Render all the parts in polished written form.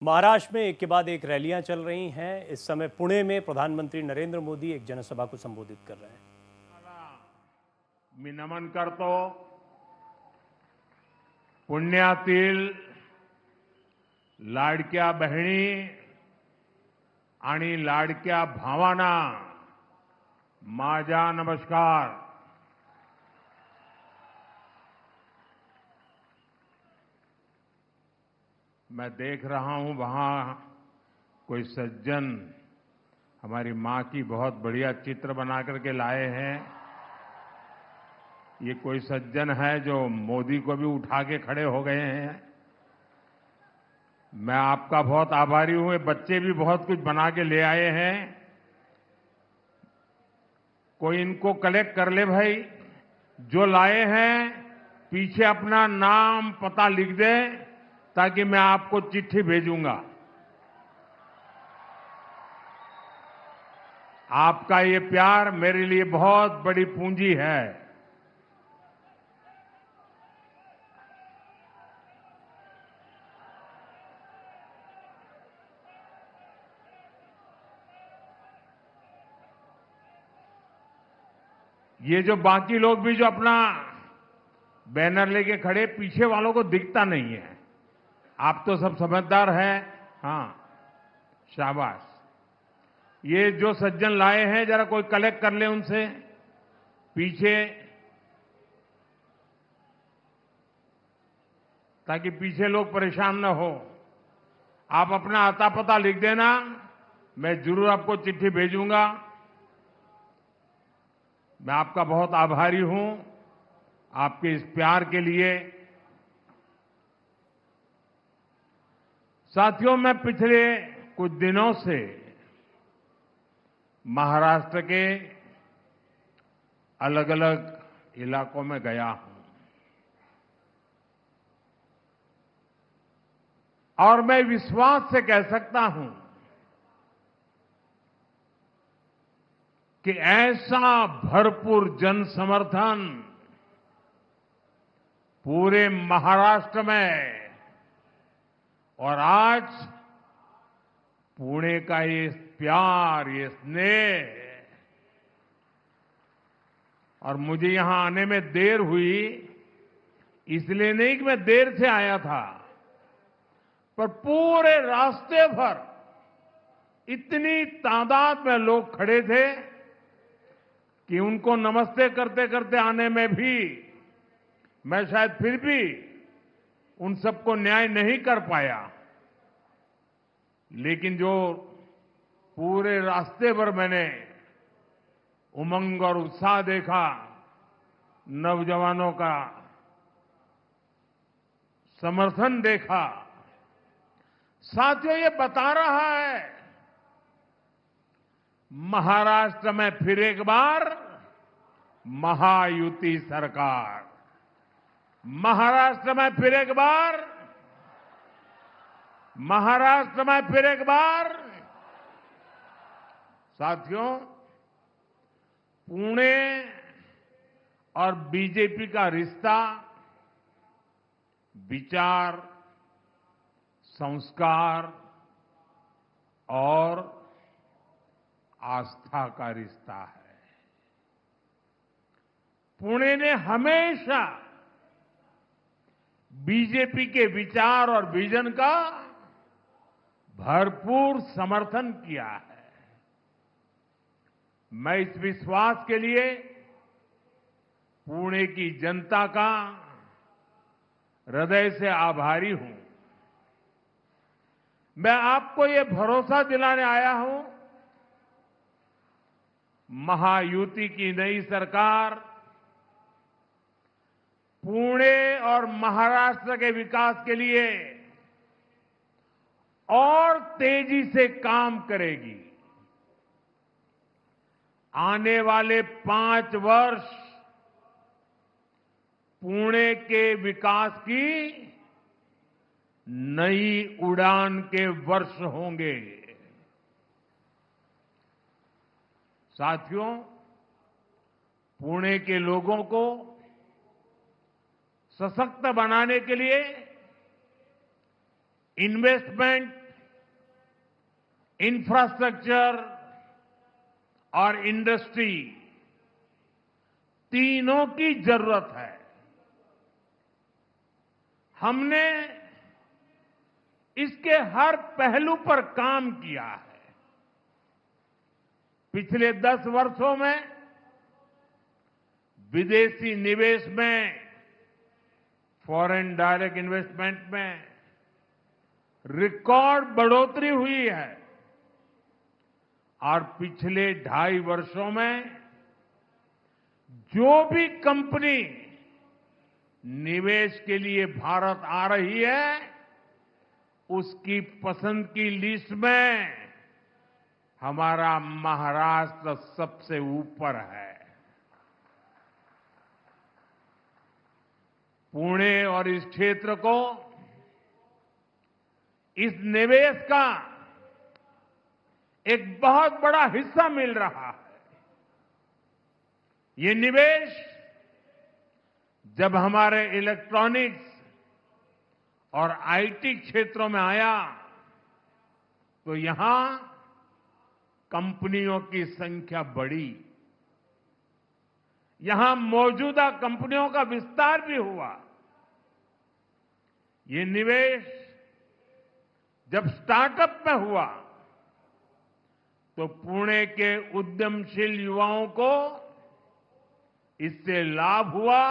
महाराष्ट्र में एक के बाद एक रैलियां चल रही हैं। इस समय पुणे में प्रधानमंत्री नरेंद्र मोदी एक जनसभा को संबोधित कर रहे हैं। मी नमन करतो. पुण्यातील लाडक्या बहिणी आणि लाडक्या भावांना माझा नमस्कार. मैं देख रहा हूं वहां कोई सज्जन हमारी मां की बहुत बढ़िया चित्र बना करके लाए हैं. ये कोई सज्जन है जो मोदी को भी उठा के खड़े हो गए हैं. मैं आपका बहुत आभारी हूं. ये बच्चे भी बहुत कुछ बना के ले आए हैं. कोई इनको कलेक्ट कर ले भाई. जो लाए हैं पीछे अपना नाम पता लिख दे ताकि मैं आपको चिट्ठी भेजूंगा. आपका ये प्यार मेरे लिए बहुत बड़ी पूंजी है. ये जो बाकी लोग भी जो अपना बैनर लेके खड़े, पीछे वालों को दिखता नहीं है. आप तो सब समझदार हैं. हाँ, शाबाश. ये जो सज्जन लाए हैं जरा कोई कलेक्ट कर ले उनसे पीछे, ताकि पीछे लोग परेशान न हो. आप अपना आता पता लिख देना, मैं जरूर आपको चिट्ठी भेजूंगा. मैं आपका बहुत आभारी हूं आपके इस प्यार के लिए. साथियों, मैं पिछले कुछ दिनों से महाराष्ट्र के अलग अलग इलाकों में गया हूं और मैं विश्वास से कह सकता हूं कि ऐसा भरपूर जन समर्थन पूरे महाराष्ट्र में और आज पुणे का ये प्यार, ये स्नेह. और मुझे यहां आने में देर हुई इसलिए नहीं कि मैं देर से आया था, पर पूरे रास्ते भर इतनी तादाद में लोग खड़े थे कि उनको नमस्ते करते करते आने में भी मैं शायद फिर भी उन सबको न्याय नहीं कर पाया. लेकिन जो पूरे रास्ते पर मैंने उमंग और उत्साह देखा, नौजवानों का समर्थन देखा, साथियों ये बता रहा है महाराष्ट्र में फिर एक बार महायुति सरकार. महाराष्ट्र में फिर एक बार, महाराष्ट्र में फिर एक बार. साथियों, पुणे और बीजेपी का रिश्ता विचार, संस्कार और आस्था का रिश्ता है. पुणे ने हमेशा बीजेपी के विचार और विजन का भरपूर समर्थन किया है. मैं इस विश्वास के लिए पुणे की जनता का हृदय से आभारी हूं. मैं आपको ये भरोसा दिलाने आया हूं, महायुति की नई सरकार पुणे और महाराष्ट्र के विकास के लिए और तेजी से काम करेगी. आने वाले 5 वर्ष पुणे के विकास की नई उड़ान के वर्ष होंगे. साथियों, पुणे के लोगों को सशक्त बनाने के लिए इन्वेस्टमेंट इंफ्रास्ट्रक्चर और इंडस्ट्री तीनों की जरूरत है। हमने इसके हर पहलू पर काम किया है। पिछले 10 वर्षों में विदेशी निवेश में, फॉरेन डायरेक्ट इन्वेस्टमेंट में रिकॉर्ड बढ़ोतरी हुई है और पिछले 2.5 वर्षों में जो भी कंपनी निवेश के लिए भारत आ रही है, उसकी पसंद की लिस्ट में हमारा महाराष्ट्र सबसे ऊपर है। पुणे और इस क्षेत्र को इस निवेश का एक बहुत बड़ा हिस्सा मिल रहा है। ये निवेश जब हमारे इलेक्ट्रॉनिक्स और आईटी क्षेत्रों में आया तो यहां कंपनियों की संख्या बढ़ी। यहां मौजूदा कंपनियों का विस्तार भी हुआ। ये निवेश जब स्टार्टअप में हुआ तो पुणे के उद्यमशील युवाओं को इससे लाभ हुआ।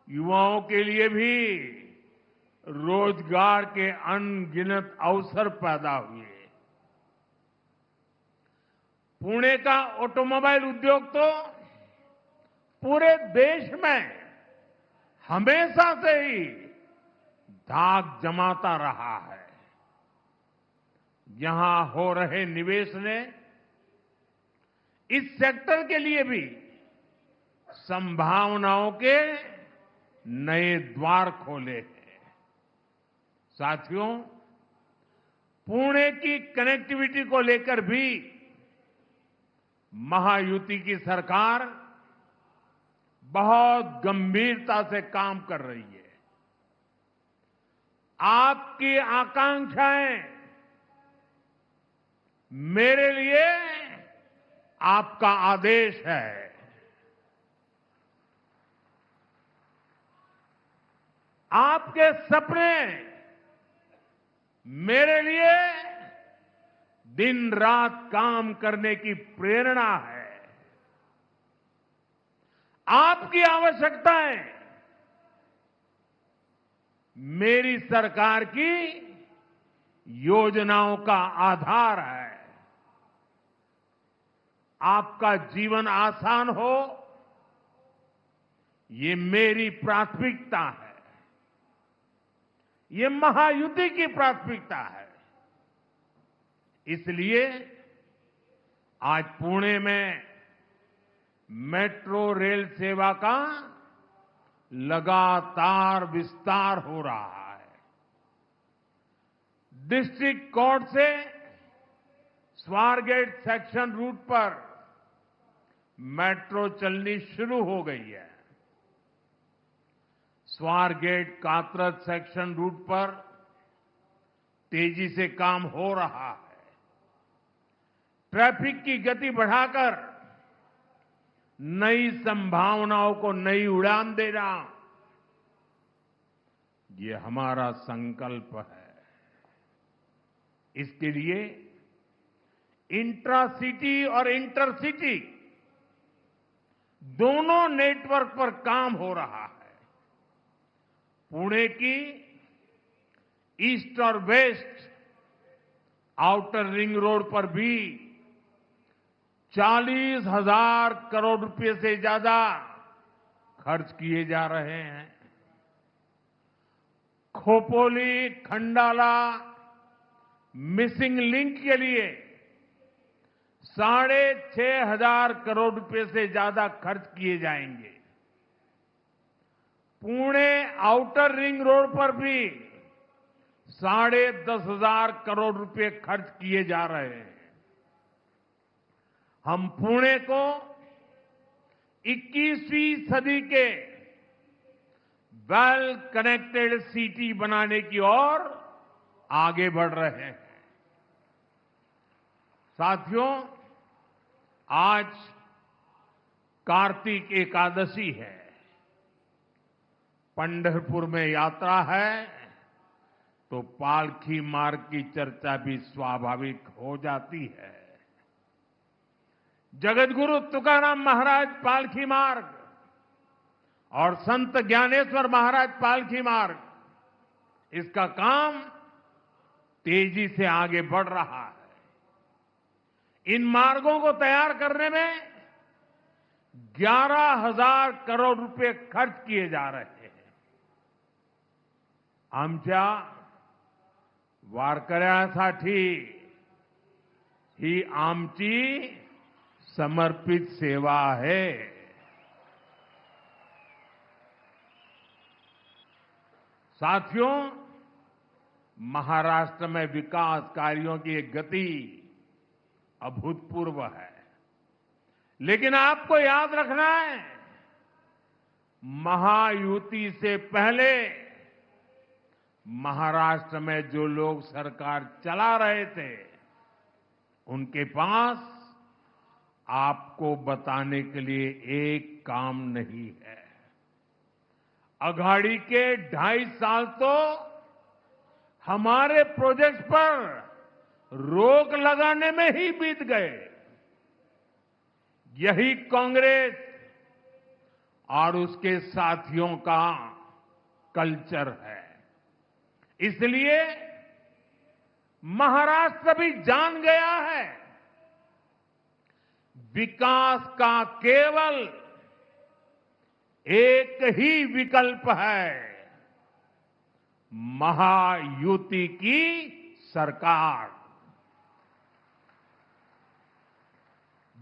युवाओं के लिए भी रोजगार के अनगिनत अवसर पैदा हुए। पुणे का ऑटोमोबाइल उद्योग तो पूरे देश में हमेशा से ही धाक जमाता रहा है। यहां हो रहे निवेश ने इस सेक्टर के लिए भी संभावनाओं के नए द्वार खोले हैं। साथियों, पुणे की कनेक्टिविटी को लेकर भी महायुति की सरकार बहुत गंभीरता से काम कर रही है। आपकी आकांक्षाएं मेरे लिए आपका आदेश है। आपके सपने मेरे लिए दिन रात काम करने की प्रेरणा है। आपकी आवश्यकताएं मेरी सरकार की योजनाओं का आधार है। आपका जीवन आसान हो, ये मेरी प्राथमिकता है। ये महायुति की प्राथमिकता है। इसलिए आज पुणे में मेट्रो रेल सेवा का लगातार विस्तार हो रहा है। डिस्ट्रिक्ट कोर्ट से स्वारगेट सेक्शन रूट पर मेट्रो चलनी शुरू हो गई है। स्वारगेट कात्रज सेक्शन रूट पर तेजी से काम हो रहा है। ट्रैफिक की गति बढ़ाकर नई संभावनाओं को नई उड़ान देना, ये हमारा संकल्प है। इसके लिए इंट्रासिटी और इंटरसिटी दोनों नेटवर्क पर काम हो रहा है। पुणे की ईस्ट और वेस्ट आउटर रिंग रोड पर भी 40,000 करोड़ रुपए से ज्यादा खर्च किए जा रहे हैं। खोपोली खंडाला मिसिंग लिंक के लिए 6,500 करोड़ रुपए से ज्यादा खर्च किए जाएंगे। पुणे आउटर रिंग रोड पर भी 10,500 करोड़ रुपए खर्च किए जा रहे हैं। हम पुणे को 21वीं सदी के वेल कनेक्टेड सिटी बनाने की ओर आगे बढ़ रहे हैं। साथियों, आज कार्तिक एकादशी है, पंढरपुर में यात्रा है, तो पालकी मार्ग की चर्चा भी स्वाभाविक हो जाती है। जगतगुरु तुकाराम महाराज पालकी मार्ग और संत ज्ञानेश्वर महाराज पालकी मार्ग, इसका काम तेजी से आगे बढ़ रहा है। इन मार्गों को तैयार करने में 11,000 करोड़ रुपए खर्च किए जा रहे हैं। आमच्या वारकऱ्यांसाठी ही आमची समर्पित सेवा है। साथियों, महाराष्ट्र में विकास कार्यों की एक गति अभूतपूर्व है, लेकिन आपको याद रखना है, महायुति से पहले महाराष्ट्र में जो लोग सरकार चला रहे थे, उनके पास आपको बताने के लिए एक काम नहीं है। अघाड़ी के 2.5 साल तो हमारे प्रोजेक्ट पर रोक लगाने में ही बीत गए। यही कांग्रेस और उसके साथियों का कल्चर है। इसलिए महाराष्ट्र भी जान गया है, विकास का केवल एक ही विकल्प है, महायुति की सरकार।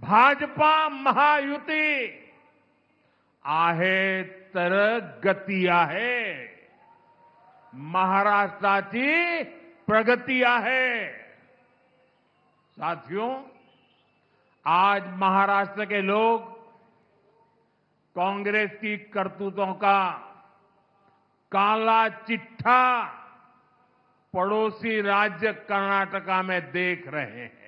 भाजपा महायुती आहे तर गती आहे, महाराष्ट्राची प्रगती आहे। साथियों, आज महाराष्ट्र के लोग कांग्रेस की करतूतों का काला चिट्ठा पड़ोसी राज्य कर्नाटका में देख रहे हैं।